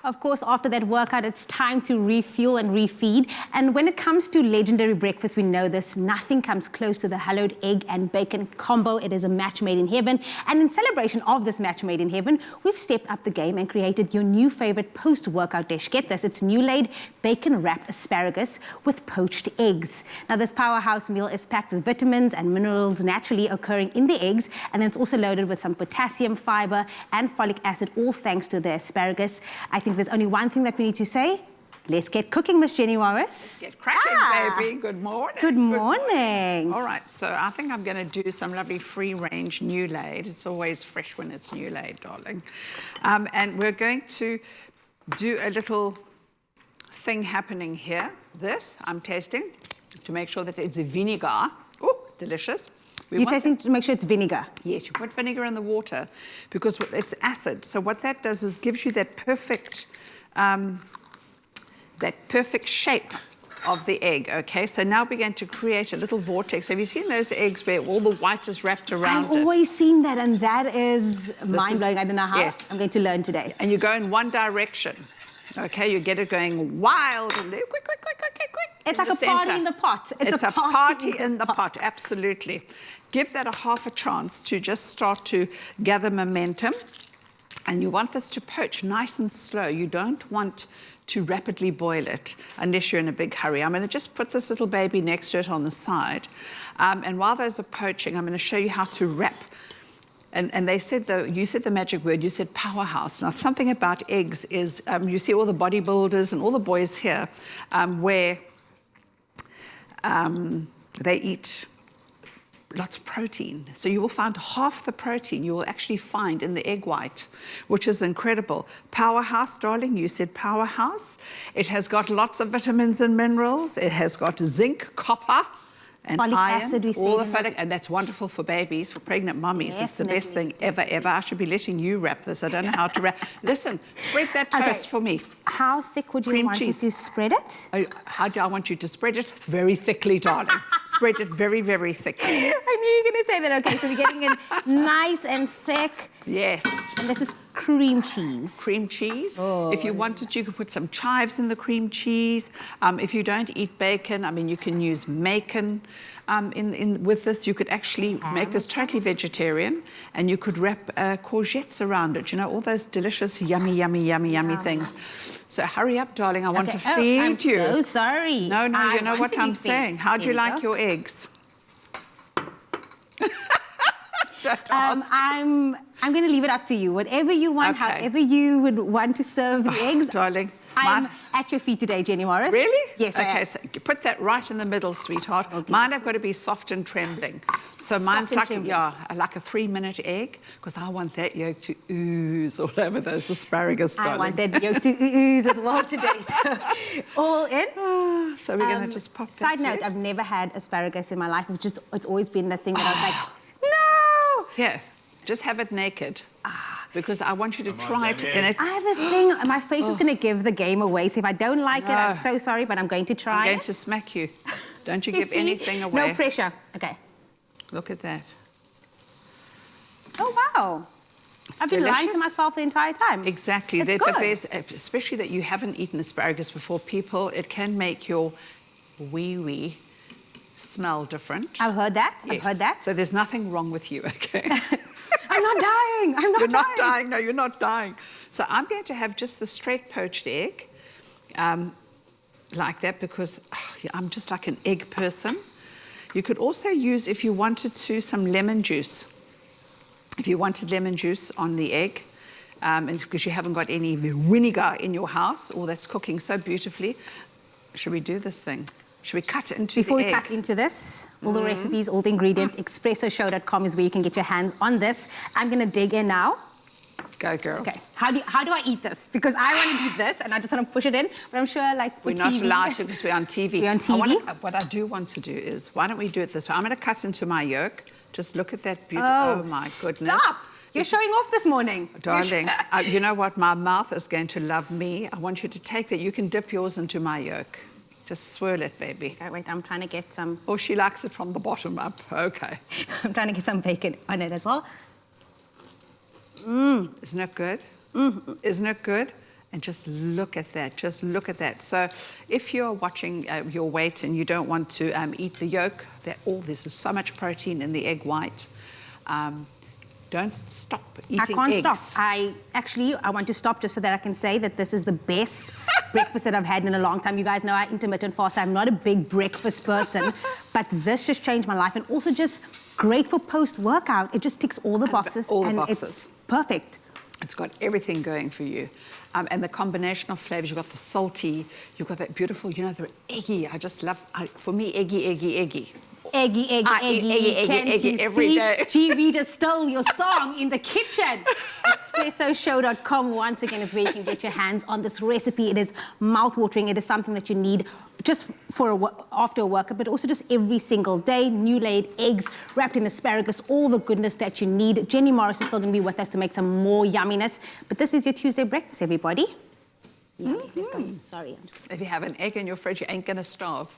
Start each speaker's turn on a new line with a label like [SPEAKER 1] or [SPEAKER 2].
[SPEAKER 1] Of course, after that workout, it's time to refuel and refeed. And when it comes to legendary breakfast, we know this, nothing comes close to the hallowed egg and bacon combo. It is a match made in heaven. And in celebration of this match made in heaven, we've stepped up the game and created your new favorite post-workout dish. Get this, it's Nulaid Bacon Wrapped Asparagus with poached eggs. Now, this powerhouse meal is packed with vitamins and minerals naturally occurring in the eggs. And then it's also loaded with some potassium, fiber, and folic acid, all thanks to the asparagus. I think there's only one thing that we need to say. Let's get cooking, Miss Jenny Morris.
[SPEAKER 2] Let's get cracking, baby. Good morning.
[SPEAKER 1] Good morning.
[SPEAKER 2] All right, so I think I'm going to do some lovely free-range Nulaid. It's always fresh when it's Nulaid, darling. And we're going to do a little thing happening here. This, I'm tasting to make sure that it's vinegar. Oh, delicious.
[SPEAKER 1] You're tasting to make sure it's vinegar?
[SPEAKER 2] Yes, you put vinegar in the water because it's acid. So what that does is gives you that perfect shape of the egg, okay? So now we're going to create a little vortex. Have you seen those eggs where all the white is wrapped around it?
[SPEAKER 1] I've always seen that, and that is mind-blowing. I don't know how. Yes. I'm going to learn today.
[SPEAKER 2] And you go in one direction. Okay, you get it going wild and quick.
[SPEAKER 1] It's like a party in the pot.
[SPEAKER 2] It's a party in the pot, absolutely. Give that a half a chance to just start to gather momentum. And you want this to poach nice and slow. You don't want to rapidly boil it unless you're in a big hurry. I'm going to just put this little baby next to it on the side. And while those are poaching, I'm going to show you how to wrap. And they said, you said the magic word, you said powerhouse. Now, something about eggs is, you see all the bodybuilders and all the boys here where they eat lots of protein. So you will find half the protein you will actually find in the egg white, which is incredible. Powerhouse, darling, you said powerhouse. It has got lots of vitamins and minerals. It has got zinc, copper, and
[SPEAKER 1] folic
[SPEAKER 2] iron,
[SPEAKER 1] acid,
[SPEAKER 2] all the folic, and that's wonderful for babies, for pregnant mummies. It's the best thing ever. I should be letting you wrap this. I don't know how to wrap. Listen, spread that toast for me.
[SPEAKER 1] How thick would you want me to spread it?
[SPEAKER 2] How do I want you to spread it? Very thickly, darling. Spread it very, very thickly.
[SPEAKER 1] I knew you were going to say that. Okay, so we're getting it nice and thick.
[SPEAKER 2] Yes.
[SPEAKER 1] And this is cream cheese.
[SPEAKER 2] Cream cheese. Oh. If you wanted, you could put some chives in the cream cheese. If you don't eat bacon, I mean, you can use macon with this. You could actually make this totally vegetarian, and you could wrap courgettes around it. You know, all those delicious, yummy things. So hurry up, darling. I want to feed you.
[SPEAKER 1] I'm so sorry.
[SPEAKER 2] No, you know what I'm saying. How do you like your eggs?
[SPEAKER 1] I'm going to leave it up to you. Whatever you want, however you would want to serve the eggs.
[SPEAKER 2] Darling.
[SPEAKER 1] I'm at your feet today, Jenny Morris.
[SPEAKER 2] Really?
[SPEAKER 1] Yes,
[SPEAKER 2] okay, so put that right in the middle, sweetheart. Okay. Mine have got to be soft and trembling. So mine's like a 3-minute egg, because I want that yolk to ooze all over those asparagus, darling.
[SPEAKER 1] I want that yolk to ooze as well today. So all in.
[SPEAKER 2] So we're going to just pop that.
[SPEAKER 1] Side note, I've never had asparagus in my life. It's always been the thing that I was like,
[SPEAKER 2] yeah, just have it naked. Because I want you to try it. And
[SPEAKER 1] I have a thing, my face is going to give the game away. So if I don't like it, I'm so sorry, but I'm going to try it.
[SPEAKER 2] I'm going to smack you. Don't you give anything away.
[SPEAKER 1] No pressure. Okay.
[SPEAKER 2] Look at that.
[SPEAKER 1] Oh, wow. I've been lying to myself the entire time.
[SPEAKER 2] Exactly.
[SPEAKER 1] It's good.
[SPEAKER 2] But there's, especially that you haven't eaten asparagus before, it can make your wee-wee smell different.
[SPEAKER 1] I've heard that.
[SPEAKER 2] Yes.
[SPEAKER 1] I've heard that.
[SPEAKER 2] So there's nothing wrong with you, okay?
[SPEAKER 1] I'm not dying. I'm not dying.
[SPEAKER 2] You're not dying. No, you're not dying. So I'm going to have just the straight poached egg, like that, because I'm just like an egg person. You could also use, if you wanted to, some lemon juice. If you wanted lemon juice on the egg, and because you haven't got any vinegar in your house, or that's cooking so beautifully, should we do this thing? Should we cut it into
[SPEAKER 1] Before
[SPEAKER 2] the
[SPEAKER 1] we cut into this, all the recipes, all the ingredients, expressoshow.com is where you can get your hands on this. I'm going to dig in now.
[SPEAKER 2] Go, girl.
[SPEAKER 1] Okay. How do I eat this? Because I want to do this, and I just want to push it in. But I'm sure, like,
[SPEAKER 2] we're not allowed to because we're on TV.
[SPEAKER 1] We're on TV.
[SPEAKER 2] What I do want to do is, why don't we do it this way? I'm going to cut into my yolk. Just look at that beauty. Oh, my goodness.
[SPEAKER 1] Stop! You're showing off this morning.
[SPEAKER 2] Darling, you know what? My mouth is going to love me. I want you to take that. You can dip yours into my yolk. Just swirl it, baby.
[SPEAKER 1] Okay, wait, I'm trying to get some...
[SPEAKER 2] Oh, she likes it from the bottom up. Okay.
[SPEAKER 1] I'm trying to get some bacon on it as well.
[SPEAKER 2] Isn't it good? Isn't it good? And just look at that, just look at that. So if you're watching your weight and you don't want to eat the yolk, there's so much protein in the egg white. Don't stop eating eggs.
[SPEAKER 1] I can't stop. I want to stop just so that I can say that this is the best breakfast that I've had in a long time. You guys know I intermittent fast, so I'm not a big breakfast person, but this just changed my life, and also just great for post-workout. It just ticks all the boxes, it's perfect.
[SPEAKER 2] It's got everything going for you. And the combination of flavors, you've got the salty, you've got that beautiful, you know, the eggy. I just love, for me, eggy.
[SPEAKER 1] Eggy. Eggy
[SPEAKER 2] every day.
[SPEAKER 1] GB just stole your song in the kitchen. Expressoshow.com, once again, is where you can get your hands on this recipe. It is mouth-watering. It is something that you need just for after a workout, but also just every single day. Nulaid eggs wrapped in asparagus, all the goodness that you need. Jenny Morris is still going to be with us to make some more yumminess. But this is your Tuesday breakfast, everybody. Let's go. Sorry.
[SPEAKER 2] If you have an egg in your fridge, you ain't going to starve.